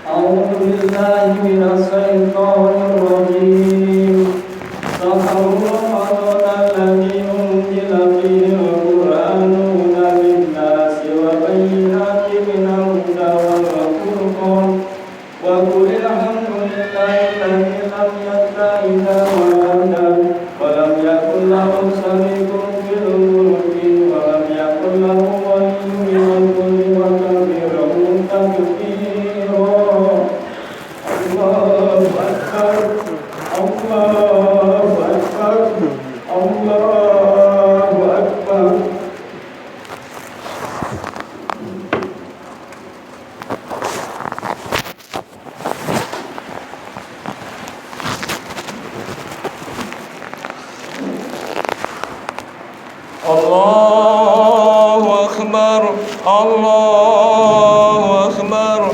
أعوذ بالله من الشيطان الرجيم شهر رمضان الذي أنزل فيه القرآن هدى للناس وبينات من الهدى والفرقان وقل الحمد لله الذي لم يتخذ ولدا ولم يكن له شريك في الملك ولم يكن له ولي من الذل وكبره تكبيرا الله أكبر الله أكبر الله أكبر الله أكبر الله أكبر الله أكبر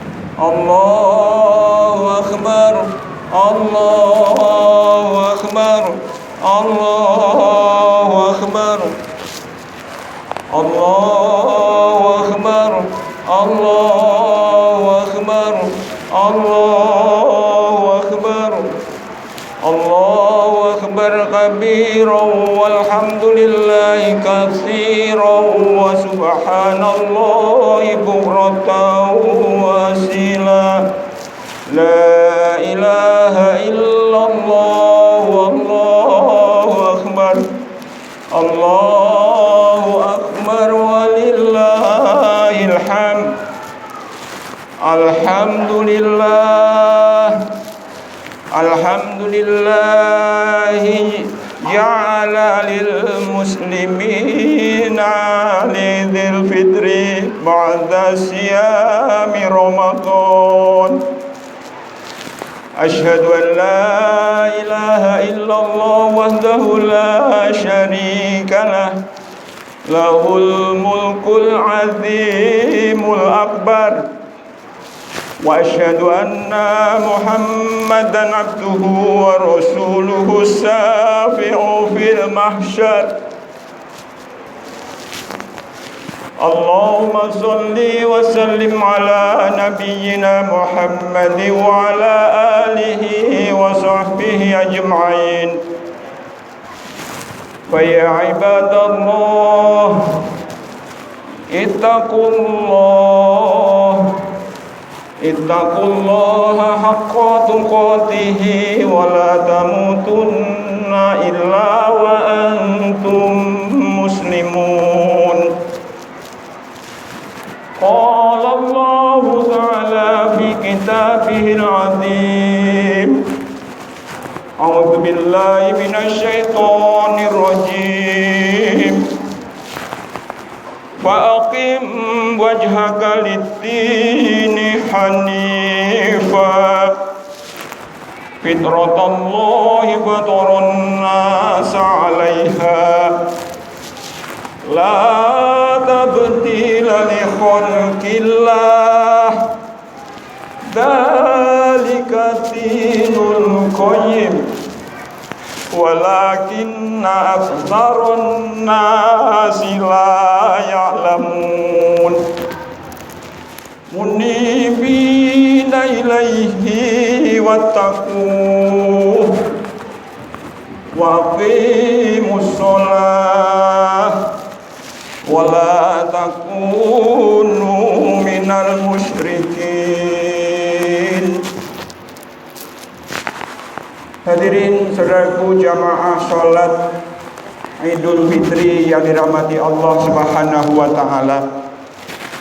الله أكبر الله أكبر الله أكبر الله أكبر الله أكبر الله أكبر الله أكبر كبيرا والحمد لله كثيرا وسبحان الله بكرة وأصيلا لا إله إلا الله والله أكبر الله أكبر ولله الحمد الحمد لله الحمد لله جعل للمسلمين عيد الفطر بعد صيام رمضان أشهد أن لا إله إلا الله وحده لا شريك له له الملك العظيم الأكبر وأشهد أن محمدا عبده ورسوله الشافع في المحشر اللهم صل وسلم على نبينا محمد وعلى آله وصحبه أجمعين فيا عباد الله اتقوا الله حق تقاته ولا تموتن إلا وأنتم مسلمون قال الله تعالى في كتابه العظيم أعوذ بالله من الشيطان الرجيم فأقم وجهك للدين حنيفا فطرة الله فطر الناس عليها لا تبديل لخلق الله ذلك الدين القيم ولكن أكثر الناس لا يعلمون منيبين إليه واتقوه وأقيموا الصلاة ولا تكونوا من المشركين. Hadirin saudaraku jamaah salat Idul Fitri yang dirahmati Allah Subhanahu wa taala.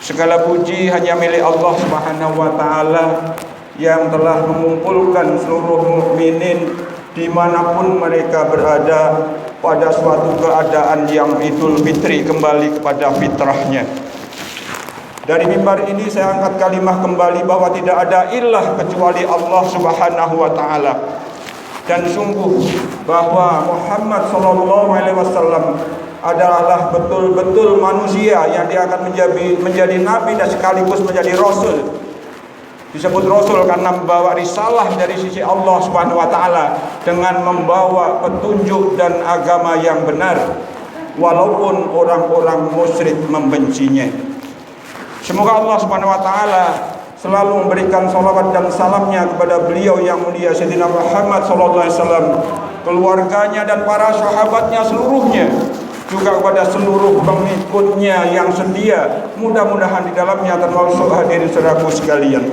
Segala puji hanya milik Allah Subhanahu wa taala yang telah mengumpulkan seluruh mukminin dimanapun mereka berada pada suatu keadaan yang Idul Fitri kembali kepada fitrahnya. Dari mimbar ini saya angkat kalimah kembali bahwa tidak ada ilah kecuali Allah Subhanahu wa taala. Dan sungguh bahwa Muhammad sallallahu alaihi wasallam adalah betul-betul manusia yang dia akan menjadi nabi dan sekaligus menjadi rasul. Disebut rasul karena membawa risalah dari sisi Allah Subhanahu wa taala dengan membawa petunjuk dan agama yang benar walaupun orang-orang musyrik membencinya. Semoga Allah Subhanahu wa taala selalu memberikan salawat dan salamnya kepada beliau yang mulia Sayyidina Muhammad sallallahu alaihi wasallam, keluarganya dan para sahabatnya seluruhnya, juga kepada seluruh pengikutnya yang setia. Mudah-mudahan di dalamnya termasuk hadirin saudaraku sekalian.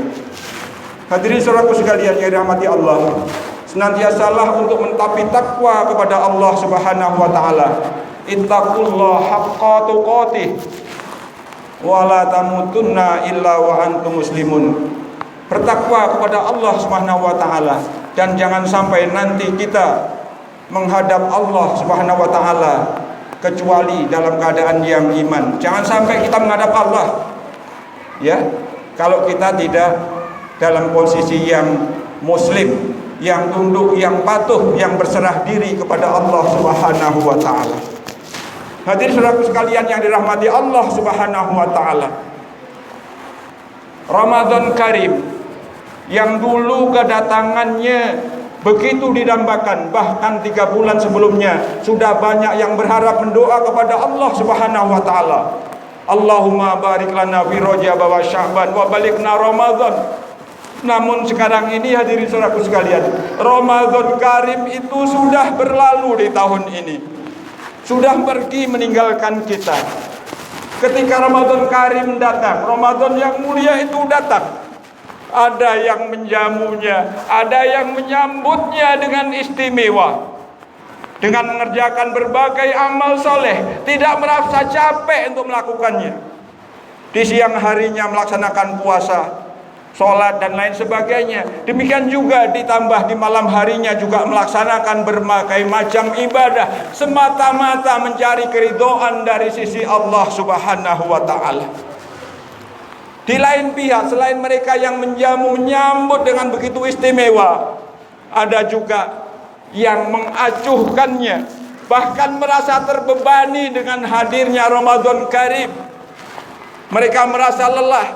Hadirin saudaraku sekalian yang dirahmati Allah, senantiasalah untuk mentapi takwa kepada Allah Subhanahu wa taala. Ittaqullaha haqqa tuqatih wa la tamutunna illa wa antum muslimun. Bertakwa kepada Allah Subhanahu wa taala, dan jangan sampai nanti kita menghadap Allah Subhanahu wa taala kecuali dalam keadaan yang iman. Jangan sampai kita menghadap Allah ya kalau kita tidak dalam posisi yang muslim, yang tunduk, yang patuh, yang berserah diri kepada Allah Subhanahu wa taala. Hadirin saudaraku sekalian yang dirahmati Allah Subhanahu wa taala, Ramadan Karim yang dulu kedatangannya begitu didambakan, bahkan 3 bulan sebelumnya sudah banyak yang berharap mendoa kepada Allah Subhanahu wa taala. Allahumma barik lana fi Rajab wa Sya'ban wa balighna Ramadan. Namun sekarang ini hadirin saudaraku sekalian, Ramadan Karim itu sudah berlalu di tahun ini, sudah pergi meninggalkan kita. Ketika Ramadan Karim datang, Ramadan yang mulia itu datang, ada yang menjamunya, ada yang menyambutnya dengan istimewa, dengan mengerjakan berbagai amal soleh, tidak merasa capek untuk melakukannya. Di siang harinya melaksanakan puasa, sholat dan lain sebagainya. Demikian juga ditambah di malam harinya juga melaksanakan berbagai macam ibadah, semata-mata mencari keridhaan dari sisi Allah Subhanahu wa taala. Di lain pihak, selain mereka yang menyambut dengan begitu istimewa, ada juga yang mengacuhkannya, bahkan merasa terbebani dengan hadirnya Ramadan Karim. Mereka merasa lelah,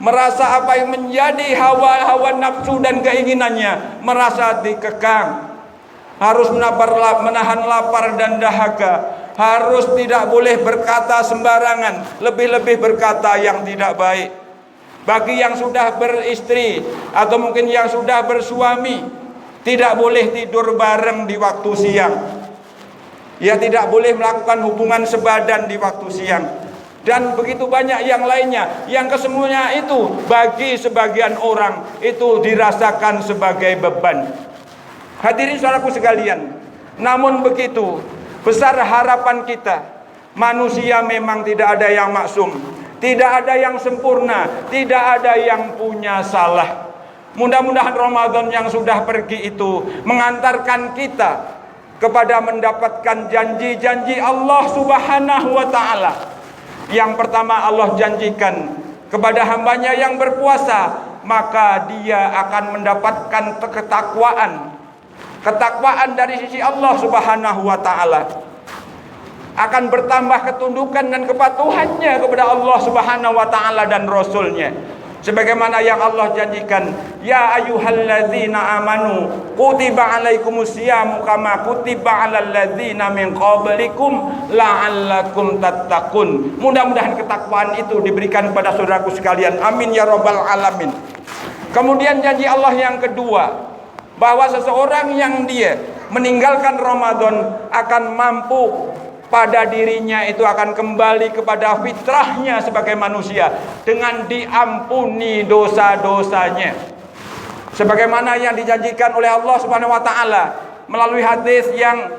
merasa apa yang menjadi hawa nafsu dan keinginannya merasa dikekang, harus menahan lapar dan dahaga, harus tidak boleh berkata sembarangan, lebih-lebih berkata yang tidak baik. Bagi yang sudah beristri atau mungkin yang sudah bersuami, tidak boleh tidur bareng di waktu siang, ya tidak boleh melakukan hubungan sebadan di waktu siang, dan begitu banyak yang lainnya, yang kesemuanya itu bagi sebagian orang itu dirasakan sebagai beban. Hadirin saudaraku sekalian, namun begitu besar harapan kita. Manusia memang tidak ada yang maksum, tidak ada yang sempurna, tidak ada yang punya salah. Mudah-mudahan Ramadan yang sudah pergi itu mengantarkan kita kepada mendapatkan janji-janji Allah Subhanahu wa taala. Yang pertama, Allah janjikan kepada hambanya yang berpuasa, maka dia akan mendapatkan ketakwaan dari sisi Allah Subhanahu wa taala. Akan bertambah ketundukan dan kepatuhannya kepada Allah Subhanahu wa taala dan Rasulnya. Sebagaimana yang Allah janjikan, ya ayyuhalladzina amanu kutiba alaikumusyamu kama kutiba alal ladzina min qablikum la'allakum tattaqun. Mudah-mudahan ketakwaan itu diberikan kepada saudaraku sekalian. Amin ya rabbal alamin. Kemudian janji Allah yang kedua, bahwa seseorang yang dia meninggalkan Ramadan akan mampu pada dirinya itu akan kembali kepada fitrahnya sebagai manusia dengan diampuni dosa-dosanya, sebagaimana yang dijanjikan oleh Allah Subhanahu wa taala melalui hadis yang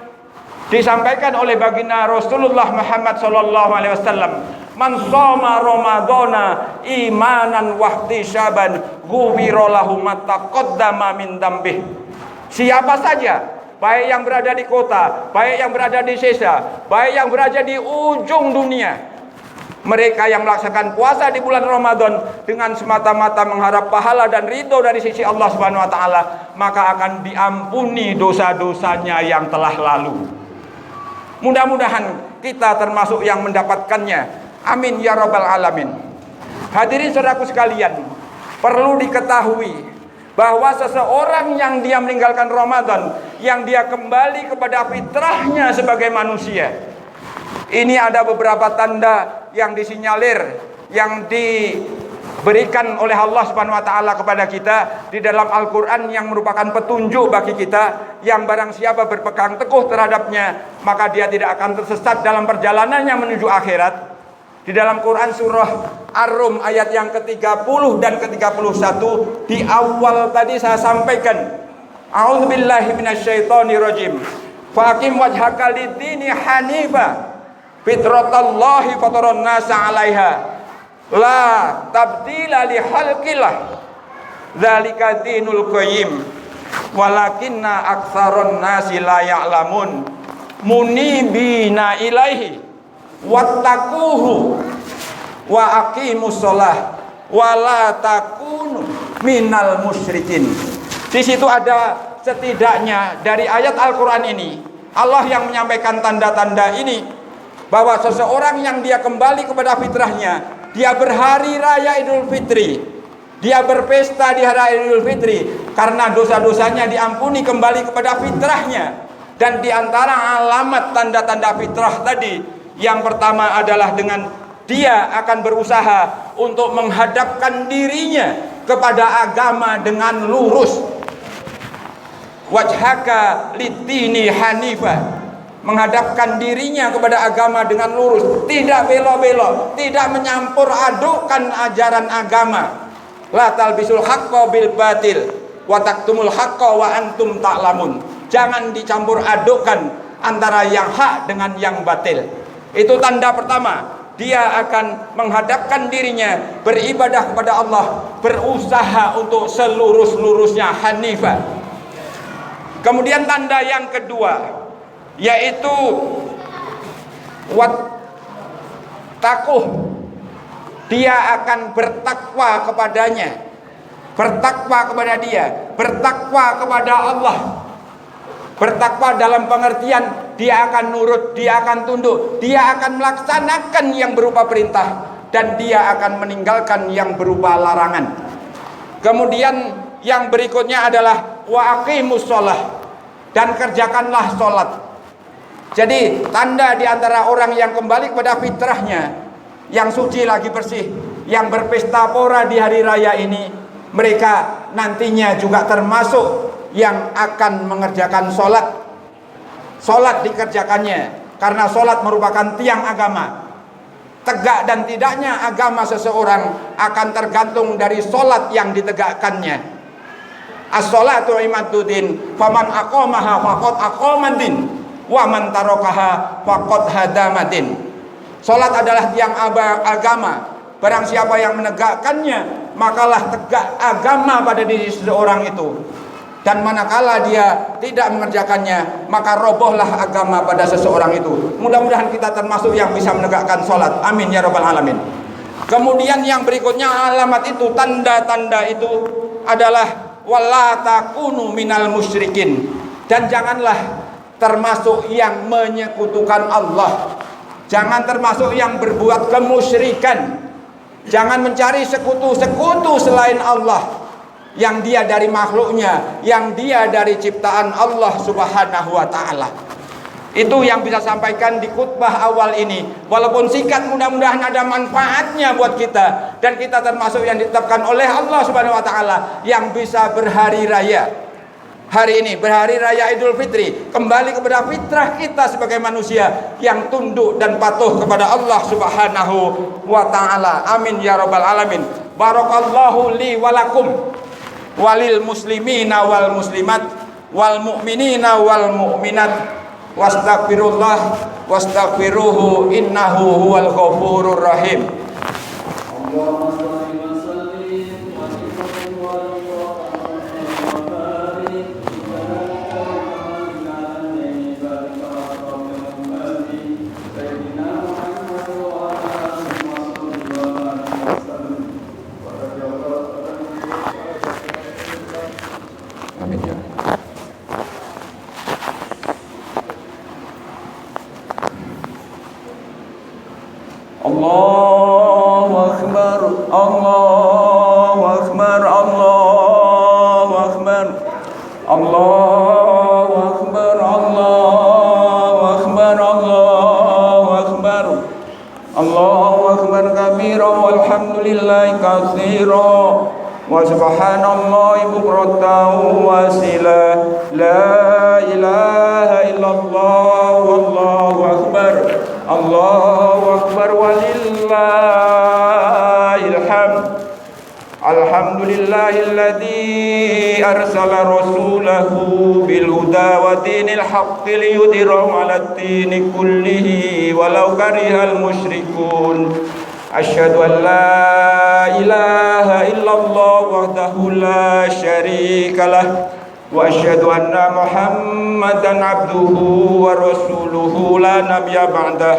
disampaikan oleh baginda Rasulullah Muhammad sallallahu alaihi wasallam. Man shoma ramadhana imanan wa ihtisaban ghufira lahu ma taqaddama min dzambih. Siapa saja, baik yang berada di kota, baik yang berada di desa, baik yang berada di ujung dunia, mereka yang melaksanakan puasa di bulan Ramadan dengan semata-mata mengharap pahala dan ridho dari sisi Allah Subhanahu wa taala, maka akan diampuni dosa-dosanya yang telah lalu. Mudah-mudahan kita termasuk yang mendapatkannya. Amin ya rabbal alamin. Hadirin saudaraku sekalian, perlu diketahui bahwa seseorang yang dia meninggalkan Ramadan, yang dia kembali kepada fitrahnya sebagai manusia, ini ada beberapa tanda yang disinyalir yang diberikan oleh Allah Subhanahu wa taala kepada kita di dalam Al-Qur'an yang merupakan petunjuk bagi kita, yang barang siapa berpegang teguh terhadapnya maka dia tidak akan tersesat dalam perjalanannya menuju akhirat. Di dalam Quran surah Ar-Rum ayat yang ke-30 dan ke-31 di awal tadi saya sampaikan, a'udzubillahi minasyaitonirrajim. Faqim wajhaka lid-dini hanifa fitratallahi fataran nasa 'alaiha la tabdila li khalqillah dzalika dinul qayyim walakinna aktsaron nasi la ya'lamun munibina ilaihi wattaquhu wa aqimus shalah wa la takunu minal musyrikin. Di situ ada setidaknya dari ayat Al-Qur'an ini Allah yang menyampaikan tanda-tanda ini bahwa seseorang yang dia kembali kepada fitrahnya, dia berhari raya Idul Fitri, dia berpesta di hari Idul Fitri karena dosa-dosanya diampuni kembali kepada fitrahnya. Dan di antara alamat tanda-tanda fitrah tadi, yang pertama adalah dengan dia akan berusaha untuk menghadapkan dirinya kepada agama dengan lurus. Wajhaka lid-dini hanifa, menghadapkan dirinya kepada agama dengan lurus, tidak belok-belok, tidak menyampur adukkan ajaran agama. La talbisul haqqo bil batil wa taktumul haqqo wa antum ta'lamun. Jangan dicampur adukkan antara yang hak dengan yang batil. Itu tanda pertama, dia akan menghadapkan dirinya beribadah kepada Allah, berusaha untuk selurus-lurusnya hanifah. Kemudian tanda yang kedua yaitu wattaquh, dia akan bertakwa kepadanya, bertakwa kepada dia, bertakwa kepada Allah. Bertakwa dalam pengertian dia akan nurut, dia akan tunduk, dia akan melaksanakan yang berupa perintah dan dia akan meninggalkan yang berupa larangan. Kemudian yang berikutnya adalah wa aqimus shalah, dan kerjakanlah sholat. Jadi tanda di antara orang yang kembali kepada fitrahnya, yang suci lagi bersih, yang berpesta pora di hari raya ini, mereka nantinya juga termasuk yang akan mengerjakan sholat. Sholat dikerjakannya karena sholat merupakan tiang agama. Tegak dan tidaknya agama seseorang akan tergantung dari sholat yang ditegakkannya. As-sholatu imaduddin, faman aqamaha faqad aqamadin, wa man tarakaha faqad hadamadin. Sholat adalah tiang agama. Barang siapa yang menegakkannya, makalah tegak agama pada diri seseorang itu. Dan manakala dia tidak mengerjakannya, maka robohlah agama pada seseorang itu. Mudah-mudahan kita termasuk yang bisa menegakkan sholat. Amin ya rabbal alamin. Kemudian yang berikutnya alamat itu, tanda-tanda itu adalah wala takunu minal musyrikin, dan janganlah termasuk yang menyekutukan Allah. Jangan termasuk yang berbuat kemusyrikan. Jangan mencari sekutu-sekutu selain Allah, yang dia dari makhluknya, yang dia dari ciptaan Allah Subhanahu wa ta'ala. Itu yang bisa sampaikan di khutbah awal ini. Walaupun singkat, mudah-mudahan ada manfaatnya buat kita, dan kita termasuk yang ditetapkan oleh Allah Subhanahu wa ta'ala yang bisa berhari raya. Hari ini berhari raya Idul Fitri, kembali kepada fitrah kita sebagai manusia yang tunduk dan patuh kepada Allah Subhanahu wa ta'ala. Amin ya rabbal alamin. Barakallahu li walakum walil muslimina wal muslimat wal mu'minina wal mu'minat wastaghfirullah wastaghfiruhu innahu huwal ghafurur rahim. Allahu Akbar, Allahu Akbar, Allahu Akbar, Allahu Akbar, Allahu Akbar, Allahu Akbar, Allahu Akbar kabira wal walhamdulillahi katsiran wa subhanallahi bukratan wa asila. La ilaha illallah wallahu akbar. Allahu akbar walillahil hamd. Alhamdulillahilladzi arsala rasulahu bil huda wa dinil haqqi liyudhhirahu 'alad dini kullihi walau karihal musyrikun. Asyhadu an la ilaha illallah wahdahu la syarikalah wa asyhadu anna Muhammadan abduhu wa rasuluhu la nabiyya ba'dah.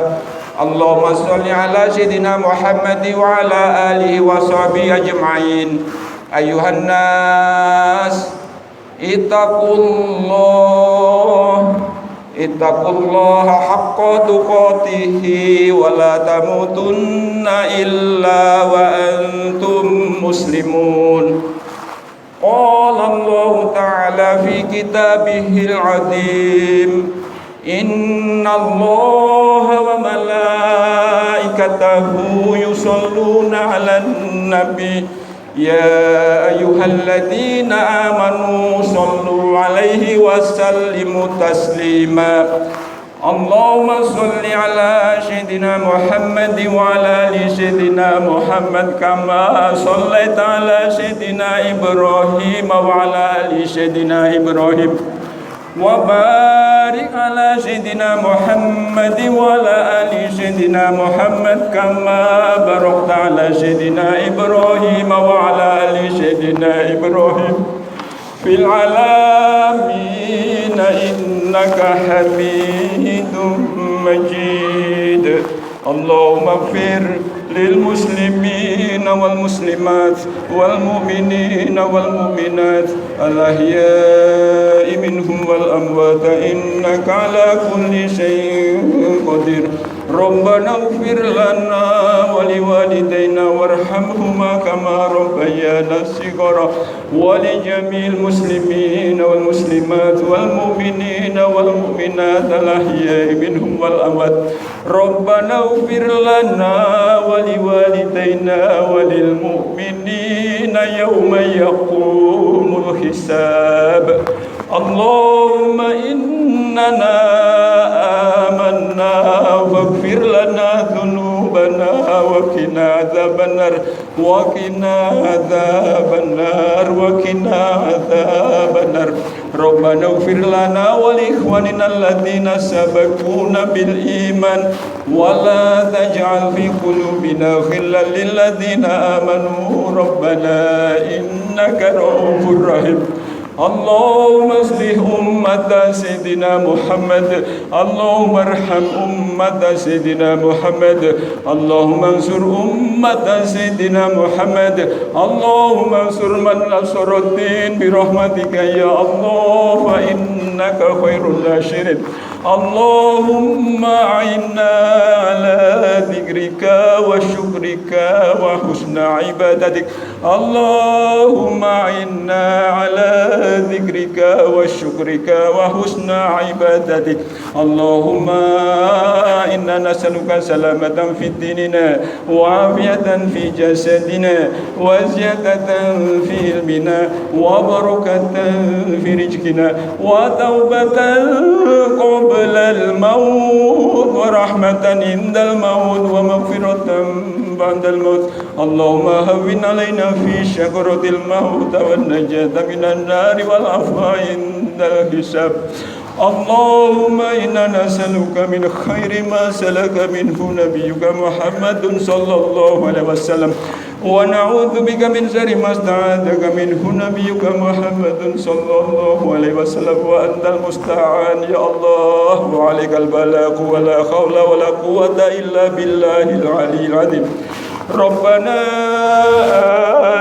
Allahumma sholli ala sayyidina Muhammad wa ala alihi wa sahbihi ajma'in. Ayuhan nas ittaqullaha haqqa tuqatih wa la tamutunna illa wa antum muslimun. Qala Allah ta'ala fi kitabihil 'azim. Inna Allaha wa malaikatahu yusalluna 'alan nabi ya ayyuhalladzina amanu sallu 'alaihi wa sallimu taslima. Allahumma sholli ala sayyidina Muhammad wa ala ali sayyidina Muhammad kama shallaita ala sayyidina Ibrahim wa ala ali sayyidina Ibrahim wa barik ala sayyidina Muhammad wa ala ali sayyidina Muhammad kama barakta ala sayyidina Ibrahim wa ala ali sayyidina Ibrahim fil alamin innaka hamidum majid. Allahumma ighfir lil muslimina wal muslimat wal mu'minina wal mu'minat al ahya'i minhum wal amwat innaka ala kulli syai'in qadir. Rabbana ighfir lana wa liwalidayna warhamhuma kama rabbayana shighara wa li jami'il muslimina wal muslimat wal mu'minina wal mu'minat al ahya'i minhum wal amwat. Rabbana ighfir lana wa liwalidayna wa lil mu'minina yawma yaqumul hisab. Allahumma innana amanna waghfir lana dhunubana wa qina adzabannar wa qina adzabannar wa qina adzabannar. Rabbana ighfir lana wa li ikhwanina alladhina sabaquna bil iman wa la taj'al fi qulubina ghillan lil ladzina amanu rabbana innaka ra'ufur rahim. Allahumma aslih ummata Sayyidina Muhammad. Allahumma arham ummata Sayyidina Muhammad. Allahumma ansur ummata Sayyidina Muhammad. Allahumma ansur man nasruddin bi rahmatika ya Allah fa innaka khairul nashirin. Allahumma a'inna ala dhikrika wa syukrika wa husna ibadatik. Allahumma a'inna ala dhikrika wa syukrika wa husna ibadatik. Allahumma inna nas'aluka salamatan fi dinina wa afiyatan fi jasadina wa ziyadatan fi ilmina wa barakatan fi rizqina wa taubatan qabla al-maut wa rahmatan indal maut wa maghfiratan ba'dal maut. Allahumma hawwin alaina fi syakaratil maut wa najata minan nar wal afwa indal hisab. Allahumma inna nas'aluka min khairi ma salaka minhu nabiyyuka Muhammadun sallallahu alaihi wasallam wa na'udzu bika min syarri ma sta'adzaka minhu nabiyyuka Muhammadun sallallahu alaihi wasallam wa antal musta'an ya Allah wa 'alaikal balagh wa la haula wa la quwwata illa billahil aliyyil azim. Rabbana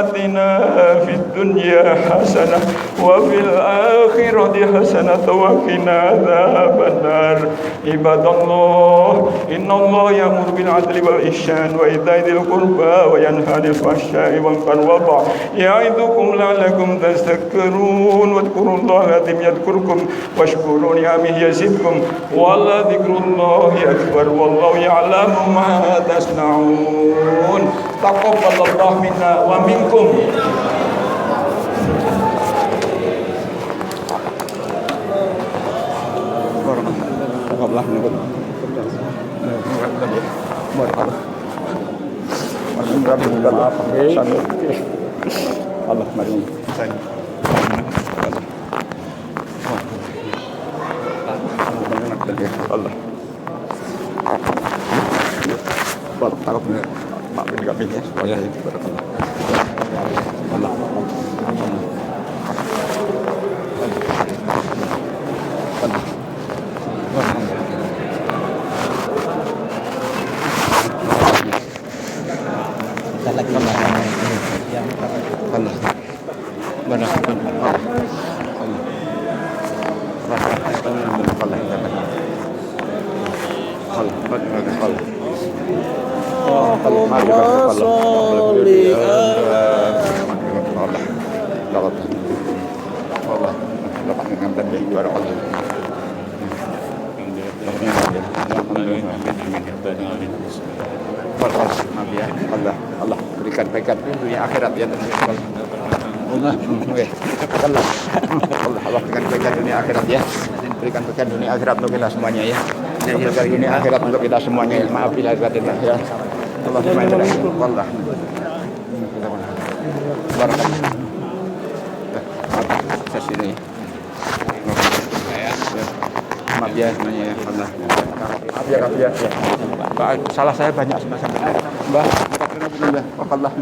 atina fid dunya hasanah wa fil akhirati hasanah wa qina adzabannar. Ibadallah, innallaha ya'muru bil 'adli wal ihsan wa ita'i dzil qurba wa yanha 'anil fahsya'i wal munkari wal baghi ya'idzukum la'allakum tadhakkarun. Wadhkurullaha azim yadhkurkum washkuru ni'amihi yazidkum wa la dzikrullahi akbar wallahu ya'lamu ma tasna'un. Taqabbalallahu minna wa minkum. Taqabbalallahu minkum. Allah mari. Allah. Takut benar. Maafin kami ya. Supaya Allah. Allah berikan kebaikan dunia akhirat ya Allah berikan kebaikan dunia akhirat ya, berikan kebaikan dunia akhirat untuk kita semuanya ya, berikan dunia akhirat untuk kita semuanya ya. Maaf bila batin ya Allah Allah barakah sini maaf ya semuanya ya Allah maaf ya salah saya banyak sebenarnya Mbah Allah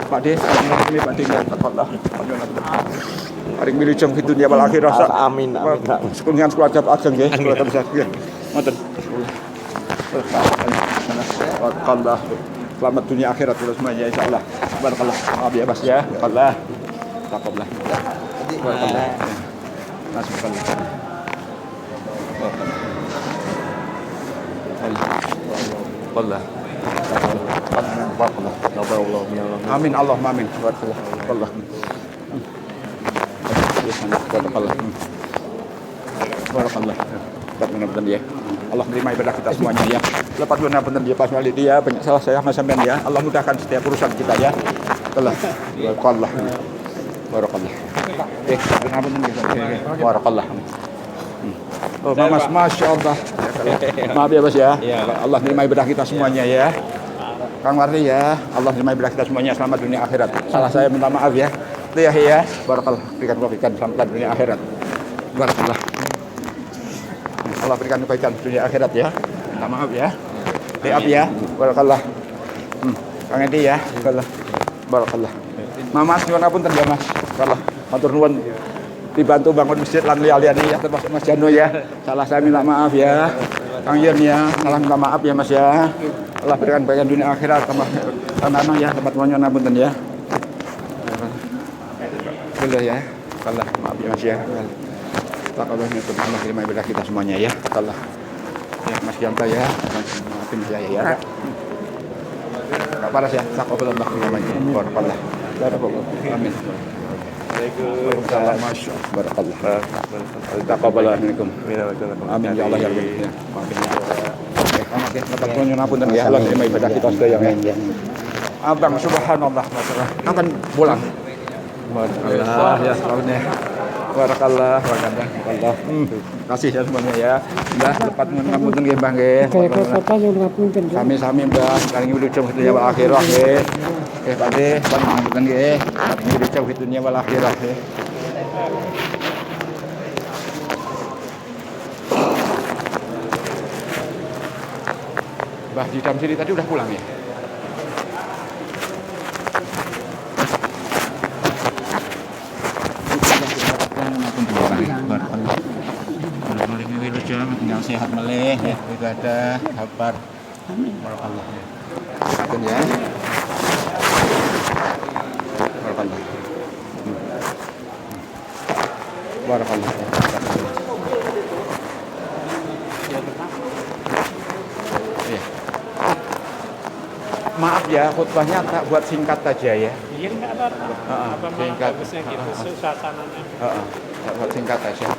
Pak De ini Pak De Allah paring wilujeng fi dunya wal akhirah amin sekungan keluarga ageng nggih keluarga besar nggih ngoten Allah selamat dunia akhirat terus semuanya insyaallah barakallah maaf ya Mas ya Allah taqabbalah barakallah Allah amin Allah amin barakallah barakallah benar-benar ya Allah menerima ibadah kita semuanya ya. Lepas benar-benar dia pas kali dia banyak salah saya sama sampean ya. Allah mudahkan setiap urusan kita ya. Allah barakallah benar-benar barakallah Mas Masya Allah. Maaf ya Mas ya. Allah menerima ibadah kita semuanya ya. Kang Wardi ya. Allah menerima ibadah kita semuanya selamat dunia akhirat. Salah saya minta maaf ya. Itu ya. Barakallah berikan selamat dunia akhirat. Barakallah. Allah berikan kebaikan dunia akhirat ya. Minta maaf ya. Maaf ya. Barakallah. Kang Edi ya. Barakallah. Mas nyuwun ngapunten ya Mas. Barakallah. Matur nuwun dibantu bangun masjid lan liya-liyane ya termasuk Mas Jano ya. Salah saya minta maaf ya. Kang Yen ya. Salah minta maaf ya Mas ya. Allah berikan kebaikan dunia akhirat tambah tanah ya tempat nyuwun ngapunten ya. Boleh ya. Allah maaf ya Mas ya. Allah terima ibadah kita semuanya ya. Allah. Ya Mas Yanta ya. Maafin saya ya. Enggak panas ya. Taqabbalallahu namanya. Barakallah. Amin. Waalaikumsalam. Barakallah. Taqabbalallahu minkum. Amin ya Allah ya Rabbi. Maafin ya. Oke, tetap nyuwun ngapunten ya. Allah terima ibadah kita sedaya ya. Abang subhanallah masalah. Akan pulang. Barakallah ya salahnya. Barakallah, barakallah. Kasih ya semuanya ya. Mbah, lepat ngapunten nggih Mbah nggih. Sami-sami Mbah, paling wilujeng dunya wal akhirah nggih. Nggih Pak De, ngapunten nggih. Paling wilujeng dunya wal akhirah nggih. Mbah di Damsiri tadi udah pulang ya? Tinggal sehat meleh ya, ibadah, sabar. Barakallah. Amin ya. Barakallah. Barakallah. Ya. Maaf ya, khutbahnya tak buat singkat saja ya. Iya enggak apa-apa. Singkat. Bagusnya gitu, suasananya. Buat singkat aja.